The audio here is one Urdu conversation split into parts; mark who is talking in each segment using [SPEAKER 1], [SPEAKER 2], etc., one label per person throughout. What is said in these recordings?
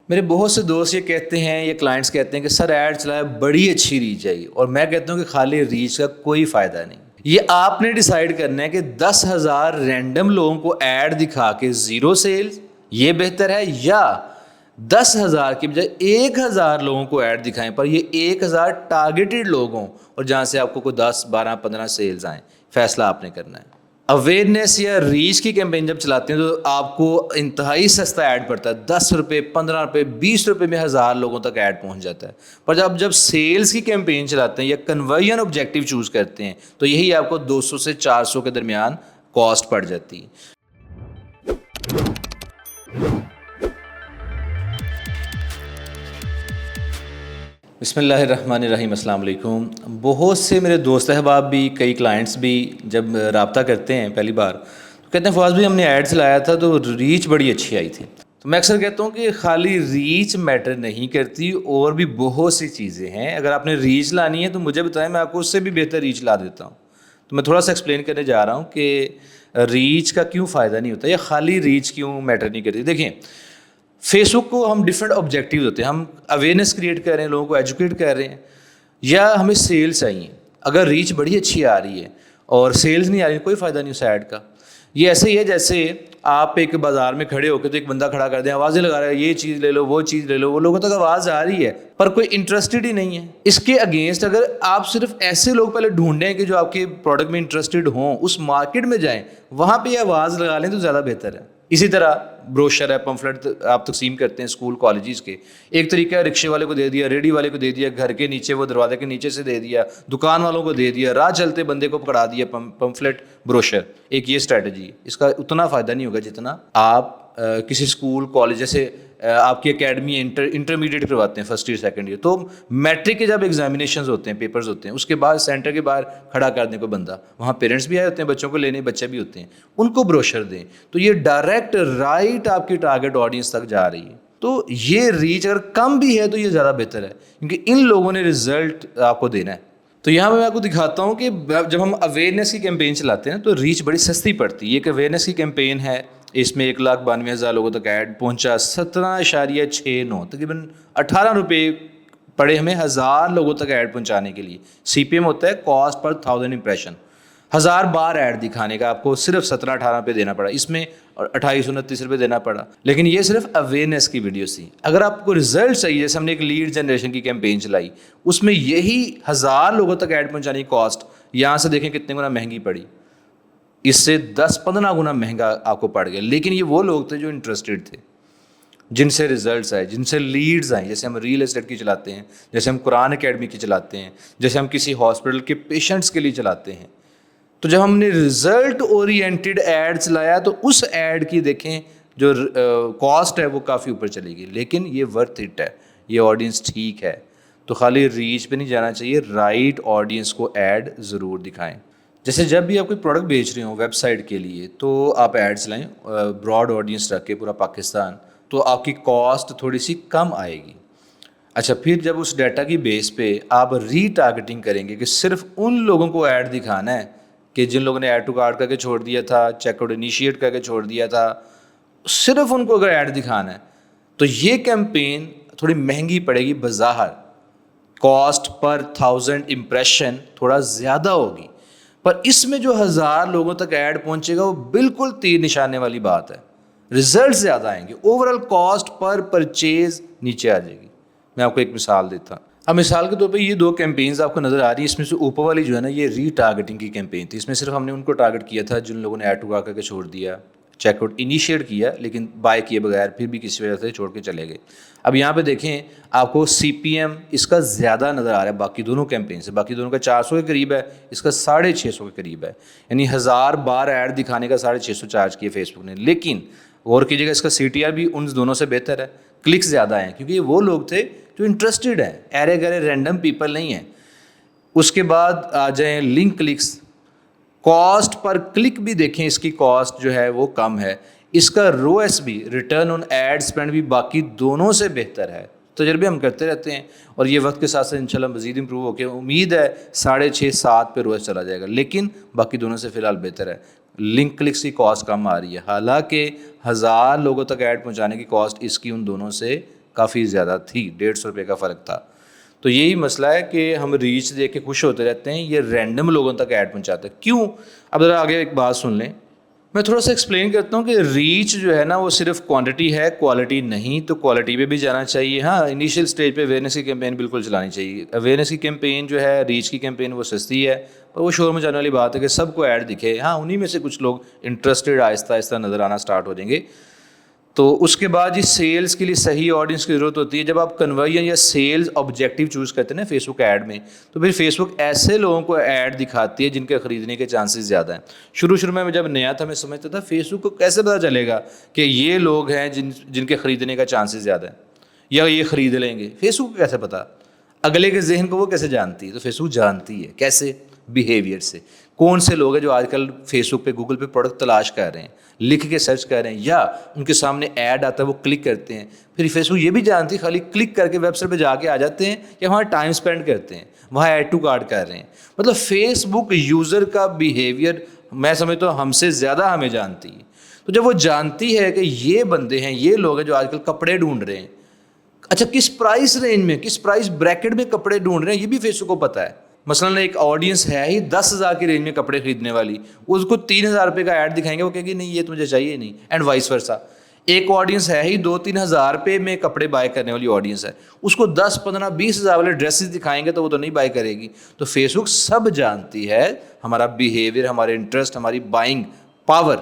[SPEAKER 1] میرے بہت سے دوست یہ کہتے ہیں یا کلائنٹس کہتے ہیں کہ سر ایڈ چلایا بڑی اچھی ریچ آئی، اور میں کہتا ہوں کہ خالی ریچ کا کوئی فائدہ نہیں. یہ آپ نے ڈیسائیڈ کرنا ہے کہ 10,000 رینڈم لوگوں کو ایڈ دکھا کے زیرو سیلز یہ بہتر ہے، یا 10,000 کی بجائے 1,000 لوگوں کو ایڈ دکھائیں پر یہ 1,000 ٹارگیٹڈ لوگ ہوں اور جہاں سے آپ کو کوئی 10 12 15 سیلز آئیں. فیصلہ آپ نے کرنا ہے. اویئرنیس یا ریچ کی کیمپین جب چلاتے ہیں تو آپ کو انتہائی سستا ایڈ پڑتا ہے. 10 روپے 15 روپے 20 روپے میں 1,000 لوگوں تک ایڈ پہنچ جاتا ہے. پر جب سیلز کی کیمپین چلاتے ہیں یا کنورژن آبجیکٹیو چوز کرتے ہیں تو یہی آپ کو 200 سے 400 کے درمیان کاسٹ پڑ جاتی ہے. بسم اللہ الرحمن الرحیم. السلام علیکم. بہت سے میرے دوست احباب بھی، کئی کلائنٹس بھی جب رابطہ کرتے ہیں پہلی بار تو کہتے ہیں فواز بھائی ہم نے ایڈ چلایا تھا تو ریچ بڑی اچھی آئی تھی. تو میں اکثر کہتا ہوں کہ خالی ریچ میٹر نہیں کرتی، اور بھی بہت سی چیزیں ہیں. اگر آپ نے ریچ لانی ہے تو مجھے بتائیں، میں آپ کو اس سے بھی بہتر ریچ لا دیتا ہوں. تو میں تھوڑا سا ایکسپلین کرنے جا رہا ہوں کہ ریچ کا کیوں فائدہ نہیں ہوتا یا خالی ریچ کیوں میٹر نہیں کرتی. دیکھیں، فیس بک کو ہم ڈفرینٹ آبجیکٹیوز ہوتے ہیں. ہم اویئرنیس کریٹ کر رہے ہیں، لوگوں کو ایجوکیٹ کر رہے ہیں، یا ہمیں سیلز چاہیے. اگر ریچ بڑی اچھی آ رہی ہے اور سیلز نہیں آ رہی ہے، کوئی فائدہ نہیں اس ایڈ کا. یہ ایسے ہی ہے جیسے آپ ایک بازار میں کھڑے ہو کے تو ایک بندہ کھڑا کر دیں، آوازیں لگا رہا ہے یہ چیز لے لو وہ چیز لے لو، وہ لوگوں تک آواز آ رہی ہے پر کوئی انٹرسٹڈ ہی نہیں ہے. اس کے اگینسٹ اگر آپ صرف ایسے لوگ پہلے ڈھونڈیں کہ جو آپ کے پروڈکٹ میں انٹرسٹڈ ہوں، اس مارکیٹ میں جائیں، وہاں پہ یہ آواز لگا لیں تو زیادہ بہتر ہے. اسی طرح بروشر ہے، پمفلٹ آپ تقسیم کرتے ہیں اسکول کالجز کے. ایک طریقہ ہے رکشے والے کو دے دیا، ریڈی والے کو دے دیا، گھر کے نیچے وہ دروازے کے نیچے سے دے دیا، دکان والوں کو دے دیا، راہ چلتے بندے کو پکڑا دیا پمفلٹ بروشر. ایک یہ اسٹریٹجی، اس کا اتنا فائدہ نہیں ہوگا جتنا آپ کسی اسکول کالج جیسے آپ کی اکیڈمی انٹرمیڈیٹ کرواتے ہیں فرسٹ ایئر سیکنڈ ایئر، تو میٹرک کے جب ایگزامینیشنز ہوتے ہیں، پیپرز ہوتے ہیں، اس کے بعد سینٹر کے باہر کھڑا کر دیں کوئی بندہ، وہاں پیرنٹس بھی آئے ہوتے ہیں بچوں کو لینے، بچے بھی ہوتے ہیں، ان کو بروشر دیں تو یہ ڈائریکٹ رائٹ آپ کی ٹارگیٹ آڈینس تک جا رہی ہے. تو یہ ریچ اگر کم بھی ہے تو یہ زیادہ بہتر ہے کیونکہ ان لوگوں نے رزلٹ آپ کو دینا ہے. تو یہاں میں آپ کو دکھاتا ہوں کہ جب ہم اویئرنیس کی کیمپین چلاتے ہیں تو ریچ بڑی سستی پڑتی ہے. یہ ایک اویئرنیس کی کیمپین ہے، اس میں 1,92,000 لوگوں تک ایڈ پہنچا، 17.69 تقریباً 18 روپے پڑے ہمیں 1,000 لوگوں تک ایڈ پہنچانے کے لیے. سی پی ایم ہوتا ہے کاسٹ پر 1000 امپریشن. 1,000 بار ایڈ دکھانے کا آپ کو صرف 17-18 روپے دینا پڑا، اس میں 2829 روپے دینا پڑا. لیکن یہ صرف اویئرنیس کی ویڈیو تھی. اگر آپ کو رزلٹ چاہیے، جیسے ہم نے ایک لیڈ جنریشن کی کیمپین چلائی، اس میں یہی 1,000 لوگوں تک ایڈ پہنچانے کی کاسٹ یہاں سے دیکھیں کتنے گنا مہنگی پڑی، اس سے 10-15 گنا مہنگا آپ کو پڑ گیا. لیکن یہ وہ لوگ تھے جو انٹرسٹڈ تھے، جن سے ریزلٹس آئے، جن سے لیڈز آئیں. جیسے ہم ریئل اسٹیٹ کی چلاتے ہیں، جیسے ہم قرآن اکیڈمی کی چلاتے ہیں، جیسے ہم کسی ہاسپٹل کے پیشنٹس کے لیے چلاتے ہیں. تو جب ہم نے رزلٹ اورینٹیڈ ایڈ چلایا تو اس ایڈ کی دیکھیں جو کاسٹ ہے وہ کافی اوپر چلی گئی، لیکن یہ ورتھ اٹ ہے، یہ آڈینس ٹھیک ہے. تو خالی ریچ پہ نہیں جانا چاہیے، رائٹ آڈینس کو ایڈ ضرور دکھائیں. جیسے جب بھی آپ کوئی پروڈکٹ بیچ رہے ہوں ویب سائٹ کے لیے تو آپ ایڈ چلائیں براڈ آڈینس رکھ کے پورا پاکستان، تو آپ کی کاسٹ تھوڑی سی کم آئے گی. اچھا، پھر جب اس ڈیٹا کی بیس پہ آپ ری ٹارگیٹنگ کریں گے کہ صرف ان لوگوں کو ایڈ دکھانا ہے کہ جن لوگوں نے ایڈ ٹو کارٹ کر کے چھوڑ دیا تھا، چیک آؤٹ انیشیٹ کر کے چھوڑ دیا تھا، صرف ان کو اگر ایڈ دکھانا ہے تو یہ کیمپین تھوڑی مہنگی پڑے گی. بظاہر کاسٹ پر 1000 امپریشن تھوڑا زیادہ ہوگی، پر اس میں جو 1,000 لوگوں تک ایڈ پہنچے گا وہ بالکل تیر نشانے والی بات ہے. رزلٹ زیادہ آئیں گے، over all cost per purchase نیچے آ جائے گی. میں آپ کو ایک مثال دیتا ہوں. اب مثال کے طور پہ یہ 2 کیمپینز آپ کو نظر آ رہی ہیں. اس میں سے اوپر والی جو ہے نا، یہ ری ٹارگیٹنگ کی کیمپین تھی. اس میں صرف ہم نے ان کو ٹارگیٹ کیا تھا جن لوگوں نے ایڈ ٹو کارٹ کر کے چھوڑ دیا، چیک آؤٹ انیشیٹ کیا لیکن بائی کیے بغیر پھر بھی کسی وجہ سے چھوڑ کے چلے گئے. اب یہاں پہ دیکھیں آپ کو سی پی ایم اس کا زیادہ نظر آ رہا ہے باقی دونوں کیمپین سے. باقی دونوں کا 400 کے قریب ہے، اس کا 650 کے قریب ہے. یعنی 1,000 بار ایڈ دکھانے کا 650 چارج کیا فیس بک نے. لیکن غور کیجیے گا اس کا سی ٹی آر بھی ان دونوں سے بہتر ہے، کلکس زیادہ ہیں کیونکہ یہ وہ لوگ تھے جو انٹرسٹڈ ہیں، ایرے گرے رینڈم پیپل نہیں ہیں. اس کے بعد آ جائیں link clicks. Cost per click بھی دیکھیں، اس کی کاسٹ جو ہے وہ کم ہے. اس کا رو ایس بھی، ریٹرن آن ایڈ اسپینڈ بھی باقی دونوں سے بہتر ہے. تجربے ہم کرتے رہتے ہیں اور یہ وقت کے ساتھ ساتھ انشاءاللہ مزید امپروو ہو کے امید ہے 6.5-7 پہ روز چلا جائے گا. لیکن باقی دونوں سے فی الحال بہتر ہے. لنک کلکس کی کاسٹ کم آ رہی ہے، حالانکہ 1,000 لوگوں تک ایڈ پہنچانے کی کاسٹ اس کی ان دونوں سے کافی زیادہ تھی, 150 روپے کا فرق تھا. تو یہی مسئلہ ہے کہ ہم ریچ دیکھ کے خوش ہوتے رہتے ہیں, یہ رینڈم لوگوں تک ایڈ پہنچاتا ہے. کیوں؟ اب ذرا آگے ایک بات سن لیں, میں تھوڑا سا ایکسپلین کرتا ہوں کہ ریچ جو ہے نا وہ صرف کوانٹٹی ہے, کوالٹی نہیں. تو کوالٹی پہ بھی جانا چاہیے. ہاں, انیشیل سٹیج پہ اویئرنیس کی کیمپین بالکل چلانی چاہیے. اویئرنیس کی کیمپین جو ہے, ریچ کی کیمپین وہ سستی ہے, پر وہ شور میں جانے والی بات ہے کہ سب کو ایڈ دکھے. ہاں, انہیں میں سے کچھ لوگ انٹرسٹڈ آہستہ آہستہ نظر آنا اسٹارٹ ہو جائیں گے. تو اس کے بعد یہ سیلز کے لیے صحیح آڈینس کی ضرورت ہوتی ہے. جب آپ کنورژن یا سیلز آبجیکٹیو چوز کرتے ہیں نا فیس بک ایڈ میں, تو پھر فیس بک ایسے لوگوں کو ایڈ دکھاتی ہے جن کے خریدنے کے چانسز زیادہ ہیں. شروع میں جب نیا تھا میں سمجھتا تھا فیس بک کو کیسے پتہ چلے گا کہ یہ لوگ ہیں جن کے خریدنے کا چانسز زیادہ ہیں یا یہ خرید لیں گے. فیس بک کو کیسے پتہ؟ اگلے کے ذہن کو وہ کیسے جانتی ہے؟ تو فیس بک جانتی ہے. کیسے؟ بیہیویئر سے. کون سے لوگ ہیں جو آج کل فیس بک پہ گوگل پہ پروڈکٹ تلاش کر رہے ہیں, لکھ کے سرچ کر رہے ہیں, یا ان کے سامنے ایڈ آتا ہے وہ کلک کرتے ہیں. پھر فیس بک یہ بھی جانتی ہے خالی کلک کر کے ویب سائٹ پہ جا کے آ جاتے ہیں یا وہاں ٹائم اسپینڈ کرتے ہیں, وہاں ایڈ ٹو کارٹ کر رہے ہیں. مطلب فیس بک یوزر کا بیہیویئر میں سمجھتا ہوں ہم سے زیادہ ہمیں جانتی ہے. تو جب وہ جانتی ہے کہ یہ بندے ہیں, یہ لوگ ہیں جو آج کل کپڑے ڈھونڈ رہے ہیں, اچھا کس پرائس رینج میں, کس پرائس بریکٹ میں کپڑے ڈھونڈ رہے ہیں, یہ بھی فیس بک کو پتہ ہے. مثلاً ایک آڈینس ہے ہی 10,000 کی رینج میں کپڑے خریدنے والی, اس کو 3,000 روپے کا ایڈ دکھائیں گے, وہ کہے گی نہیں یہ تو مجھے چاہیے نہیں, اینڈ وائس ورسا. ایک آڈینس ہے ہی 2-3 ہزار روپے میں کپڑے بائی کرنے والی آڈینس ہے, اس کو 10-15-20 ہزار والے ڈریسز دکھائیں گے تو وہ تو نہیں بائی کرے گی. تو فیس بک سب جانتی ہے ہمارا بیہیویئر, ہمارے انٹرسٹ, ہماری بائنگ پاور,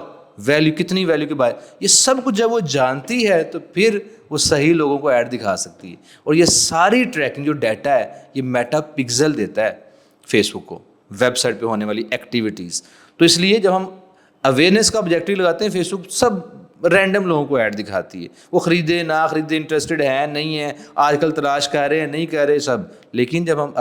[SPEAKER 1] ویلیو, کتنی ویلیو کے بائی, یہ سب کچھ جب وہ جانتی ہے تو پھر وہ صحیح لوگوں کو ایڈ دکھا سکتی ہے. اور یہ ساری ٹریکنگ جو ڈیٹا ہے یہ میٹا پکسل دیتا ہے فیس بک کو, ویب سائٹ پہ ہونے والی ایکٹیویٹیز. تو اس لیے جب ہم اویئرنیس کا آبجیکٹیو لگاتے ہیں, فیس بک سب رینڈم لوگوں کو ایڈ دکھاتی ہے. وہ خریدے نہ خریدے, انٹرسٹڈ ہیں نہیں ہیں, آج کل تلاش کر رہے ہیں نہیں کر رہے سب. لیکن جب ہم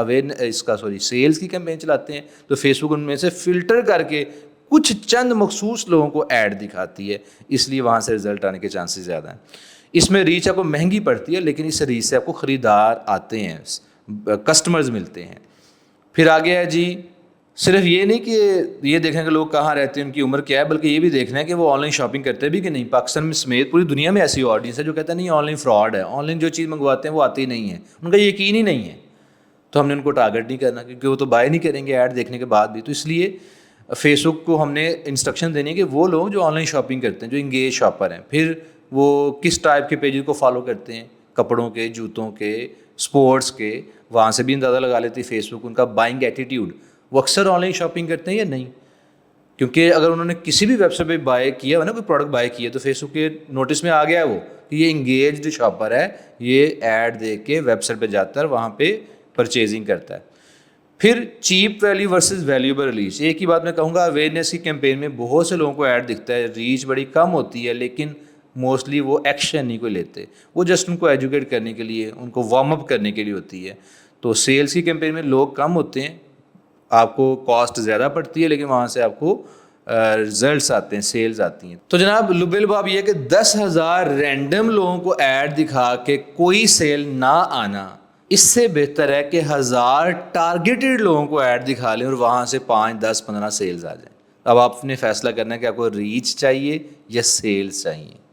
[SPEAKER 1] سیلز کی کیمپین چلاتے ہیں تو فیس بک ان میں سے فلٹر کر کے کچھ چند مخصوص لوگوں کو ایڈ دکھاتی ہے, اس لیے وہاں سے رزلٹ آنے کے چانسز زیادہ ہیں. اس میں ریچ آپ کو مہنگی پڑتی ہے, لیکن اس ریچ سے آپ کو خریدار آتے ہیں, کسٹمرز ملتے ہیں. پھر آگے ہے جی, صرف یہ نہیں کہ یہ دیکھیں کہ لوگ کہاں رہتے ہیں, ان کی عمر کیا ہے, بلکہ یہ بھی دیکھنا ہے کہ وہ آن لائن شاپنگ کرتے بھی کہ نہیں. پاکستان میں سمیت پوری دنیا میں ایسی آڈینس ہے جو کہتا ہے نہیں آن لائن فراڈ ہے, آن لائن جو چیز منگواتے ہیں وہ آتی نہیں ہے, ان کا یقین ہی نہیں ہے. تو ہم نے ان کو ٹارگیٹ نہیں کرنا, کیونکہ وہ تو بائی نہیں کریں گے ایڈ دیکھنے کے بعد بھی. تو اس لیے فیس بک کو ہم نے انسٹرکشن دینی ہے کہ وہ لوگ جو آن لائن شاپنگ کرتے ہیں, جو انگیج شاپر ہیں, پھر وہ کس ٹائپ کے پیجز کو فالو کرتے ہیں, کپڑوں کے, جوتوں کے, اسپورٹس کے, وہاں سے بھی اندازہ لگا لیتی ہے فیس بک ان کا بائنگ ایٹیٹیوڈ, وہ اکثر آن لائن شاپنگ کرتے ہیں یا نہیں. کیونکہ اگر انہوں نے کسی بھی ویب سائٹ پہ بائی کیا ہو نا, کوئی پروڈکٹ بائی کیا, تو فیس بک کے نوٹس میں آ گیا ہے وہ کہ یہ انگیجڈ شاپر ہے, یہ ایڈ دیکھ کے ویب سائٹ پہ جاتا ہے, وہاں پہ پرچیزنگ کرتا ہے. پھر cheap value versus valuable reach. ایک ہی بات میں کہوں گا, اویئرنیس کی کیمپین میں بہت سے لوگوں کو ایڈ دکھتا ہے, ریچ بڑی کم ہوتی ہے, لیکن موسٹلی وہ ایکشن نہیں کوئی لیتے, وہ جسٹ ان کو ایجوکیٹ کرنے کے لیے, ان کو وارم اپ کرنے کے لیے ہوتی ہے. تو سیلس کی کیمپین میں لوگ کم ہوتے ہیں, آپ کو کاسٹ زیادہ پڑتی ہے, لیکن وہاں سے آپ کو رزلٹس آتے ہیں, سیلز آتی ہیں. تو جناب لب الباب یہ کہ 10,000 رینڈم لوگوں کو ایڈ دکھا کے کوئی سیل نہ آنا, اس سے بہتر ہے کہ 1000 ٹارگیٹڈ لوگوں کو ایڈ دکھا لیں اور وہاں سے 5, 10, 15 سیلز آ جائیں. اب آپ نے فیصلہ کرنا ہے کہ آپ کو ریچ چاہیے یا سیلز چاہیے.